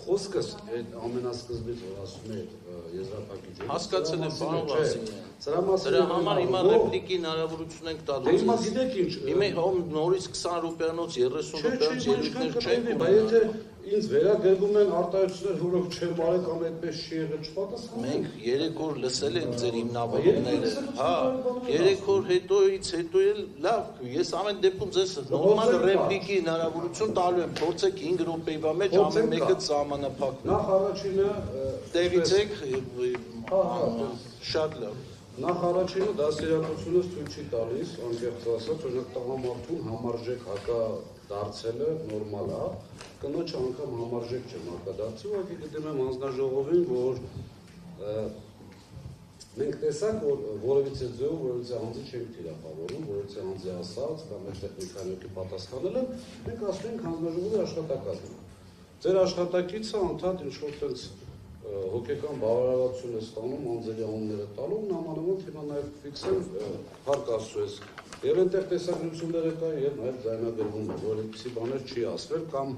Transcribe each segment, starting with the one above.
խոսքս ամենասկզբից որ ասում է եզրափակիչը հասկացել եմ պարոն Վասիլյան դրա համար հիմա ռեպլիկի հնարավորություն ենք տալու հիմա գիտեք ինչ հիմա նորից 20 րոպեանոց 30 րոպեանոց ելույթներ չենք բայց եթե ինձ վերագրվում են արտահայտություններ որոնք չեմ արել կամ այդպես չի եղել չպատասխանում մենք 3 օր լսել ենք ձեր հիմնավորումները հա 3 օր հետոից հետո էլ լավ ես ամեն դեպքում ձեզ նորմալ ռեպլիկի հնարավորություն տալու եմ փորձեք 5 րոպեվա մեջ ամեն մեկը սահմանափակվում նախ առաջինը տեղից եք շատ լավ նախ առաջինը դասերակցությունս ցույց չի տալիս անկեղծ ասած օրինակ տղամարդուն համարժեք հակադարձելը նորմալ է կնոջ անգամ համարժեք չեմ հակադարձի ուղղակի գտնում եմ հանձնաժողովին որ մենք տեսանք որ որևիցե ձեւ որևիցե անձի չենք թիրախավորում որևիցե անձի ասած կամ այդտեղ մի քանի օքի պատասխանել են մենք ասում ենք հանձնաժողովի աշխատակազմը ձեր աշխատակիցը անդադ ինչ որ տենց հոգեկան բավարարություն է ստանում անձերի անունները տալու նամանավանդ հիմա նաև ֆիքսել հարկ ասուես եւ այնտեղ տեսագրությունները կա եւ նաև ձայնագրվում է որ այդպիսի բաներ չի ասվել կամ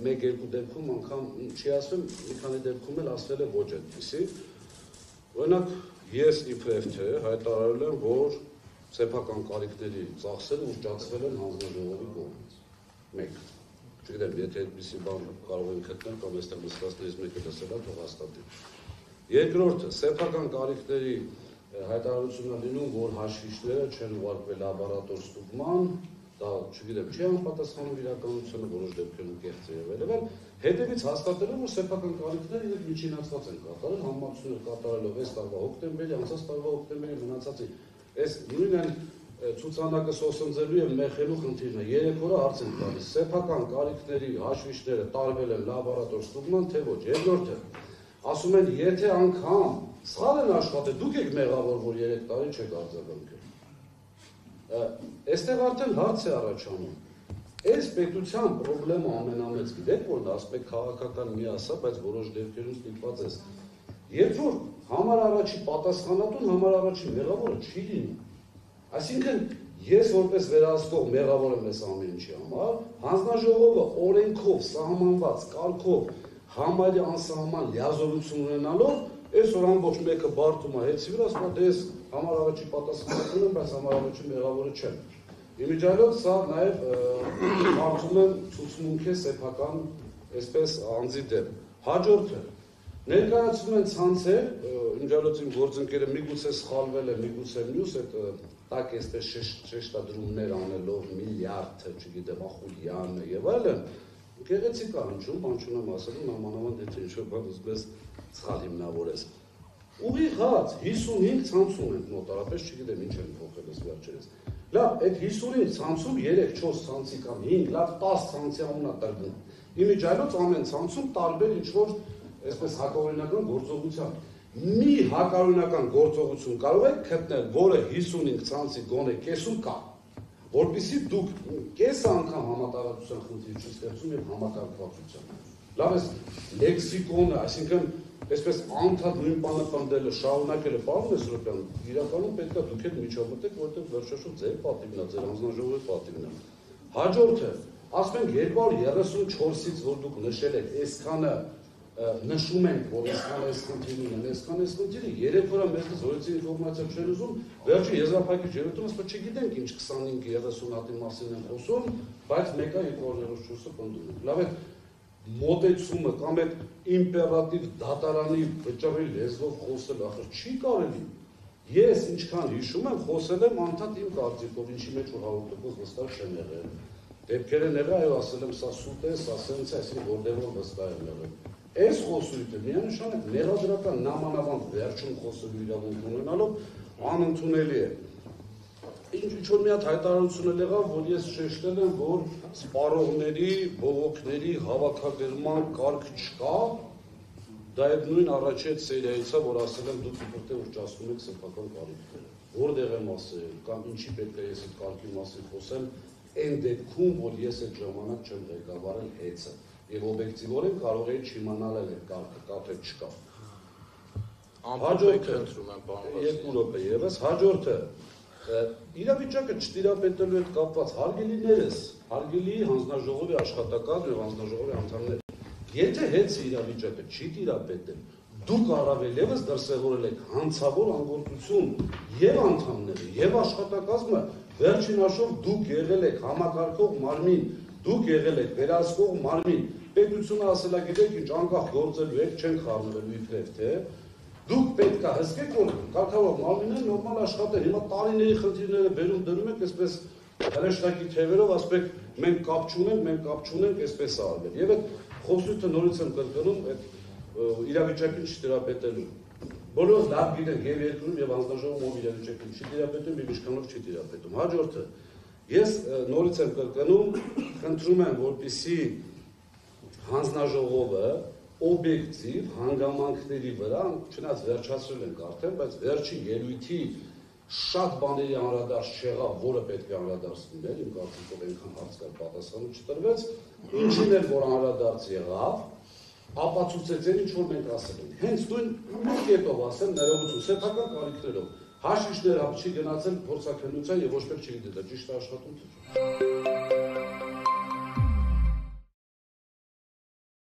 մեկ-երկու դեպքում անգամ չի ասվել մի քանի դեպքում էլ ասվել է ոչ այդպիսի օրինակ ես իբրև թե հայտարարել եմ որ սեփական կարիքների ծախսերը ուշադրվել են հանձնաժողովի կողմից մեկ չգիտեմ, եթե այդպիսի բան կարող ենք գտնել կամ այստեղ նստածներից մեկը լսել է, թող հաստատի։ Երկրորդը, սեփական կարիքների հայտարարությունն լինում, որ հաշվիչները չեն ուղարկվել լաբորատոր ստուգման, դա, չգիտեմ, չի համապատասխանում իրականությունը, որոշ դեպքերում կեղծ է եղել, אבל հետևից հաստատել որ սեփական կարիքները իրենք միջինացված են կատարել, համապատասխաններ կատարելով այս տարվա հոկտեմբերի, անցած տարվա հոկտեմբերի մնացածի։ Այս նույնն են ցուցանակը սոսնձելու եւ մեխելու խնդիրն է 3 օրը հարց են տալիս սեփական կարիքների հաշվիչները տարվել են լաբորատոր ստուգման թե ոչ երկրորդը ասում են եթե անգամ սխալ են աշխատել դուք եք մեղավոր որ 3 տարի չեք արձագանքել այստեղ արդեն հարց է առաջանում այս պետության խնդրեմը ամենամեծ գիտեք որ ասում եք քաղաքական մի ասա բայց որոշ դեպքերում ստիպված է երբ որ համար առաջի պատասխանատուն համար առաջի մեղավորը չի լինում Այսինքն ես որպես վերահսկող մեղավոր եմ այս ամեն ինչի համար, հանձնաժողովը օրենքով սահմանված կարգով համարի անսահման լիազորություն ունենալով, այսօր ամբողջ մեկը բարդում է հետի վրա, ասում է դե ես համար առաջի պատասխանատուն եմ, բայց համար առաջի մեղավորը չեմ։ Իմիջիայլով սա նաև կարծում եմ ցուցմունք է սեփական այսպես անձի դեմ։ Հաջորդը ներկայացնում են ցանցեր, իմիջիայլով իմ գործընկերը միգուցե սխալվել է, միգուցե մյուս այդ տակ այսպես շեշտադրումներ անելով միլիարդը, չգիտեմ, ախուլյանը եւ այլն, գեղեցիկ առնչում, բան չունեմ ասելու, նամանավանդ եթե ինչ-որ բան ուզում ես սխալ հիմնավորես։ Ուղիղ հաց 55 ցանցում են մոտարապես, չգիտեմ ինչ են փոխել այս վերջերս։ Լավ, այդ 55 ցանցում 3-4 ցանցի կամ 5, լավ 10 ցանցի անունա տրվում։ Իմիջիայլոց ամեն ցանցում տարբեր ինչ-որ այսպես հակաօրինական գործողության մի հակառույնական գործողություն կարող եք գտնել, որը 55 ցանցի գոնե կեսում կա, որպեսզի դուք կես անգամ համատարածության խնդիր չստեղծում եւ համակարգվածության։ Լավ է, լեքսիկոնը, այսինքն այսպես անդադ նույն բանը պնդելը, շարունակելը, պարոն Մեսրոպյան, իրականում պետք է դուք այդ միջամտեք, որտեղ վերջաշուտ ձեր պատիվն է, ձեր հանձնաժողովի պատիվն է։ Հաջորդը, ասում ենք 234-ից, որ դուք նշել եք, այսքանը նշում ենք, որ այս խնդիրն ունեն, այս խնդիրը 3 օր մեզ զորեցի ինֆորմացիա չեն ուզում, վերջի եզրափակիչ երևույթում ասում չգիտենք ինչ 25-30 հատի մասին են խոսում, բայց մեկը 204-ը պնդում են։ Լավ է, մոտեցումը կամ այդ իմպերատիվ դատարանի վճռի լեզվով խոսել ախր չի կարելի։ Ես ինչքան հիշում եմ, խոսել եմ անդադ իմ կարծիքով, ինչի մեջ որ 100% վստահ չեմ եղել։ Դեպքեր են եղել, այո, ասել եմ, սա սուտ է, սա սենց է, այսինքն որտեղ որ վստահ եմ եղել։ Այս խոսույթը միանշանակ մեղադրական նամանավանդ վերջում խոսելու իրավունք ունենալով անընդունելի է։ Ինչ-որ մի հատ հայտարարություն եղավ, որ ես շեշտել եմ, որ սպառողների, բողոքների հավաքագրման կարգ չկա, դա այդ նույն առաջի այդ սերիայից է, որ ասել եմ դուք իբրտե ուռճացնում եք սեփական կարիքները։ Որտեղ եմ ասել, կամ ինչի պետք է ես այդ կարգի մասին խոսեմ, այն դեպքում, որ ես այդ ժամանակ չեմ ղեկավարել հեծը։ Եվ օբյեկտիվորեն կարող էի չիմանալ այդ կարգը կա թե չկա։ Հաջորդը, 2 րոպե ևս, հաջորդը, իրավիճակը չտիրապետելու հետ կապված հարգելիներս, հարգելի հանձնաժողովի աշխատակազմ եւ հանձնաժողովի անդամներ, Եթե հետ իրավիճակը չի տիրապետել, դուք առավել ևս դրսևորել եք հանցավոր անգործություն եւ անդամները եւ աշխատակազմը, վերջին հաշվով դուք եղել եք համակարգող մարմին, դուք եղել եք վերահսկող մարմին, պետությունը ասել է գիտեք ինչ անկախ գործելու եք, չեն խառնվելու իբրև թե դուք պետք է հսկեք որ կարգավորող մարմինները նորմալ աշխատեն, հիմա տարիների խնդիրները բերում դնում եք այսպես հրեշտակի թևերով, ասում եք մենք կապ չունենք, այսպես է արվել եւ այդ խոսույթը նորից եմ կրկնում այդ իրավիճակին չտիրապետելու բոլորս լավ գիտենք եւ երկրում եւ հանձնաժողովում ով իրավիճակին չի տիրապետում եւ ինչքանով չի տիրապետում հաջորդը ես նորից եմ կրկնում խնդրում եմ որպեսզի հանձնաժողովը օբյեկտիվ հանգամանքների վրա չնայած վերջացրել ենք արդեն բայց վերջի ելույթի շատ բաների անդրադարձ չեղավ, որը պետք է անդրադարձ լիներ, իմ կարծիքով այնքան հարց կար պատասխանը չտրվեց, ինչին էլ որ անդրադարձ եղավ, ապացուցեց ինչ որ մենք ասել ենք։ Հենց նույն կետով ասեմ, ներողություն, սեփական կարիքներով, հաշիվներ չի գնացել փորձաքննության եւ ոչ մեկ չի գիտել, ճիշտ աշխատում։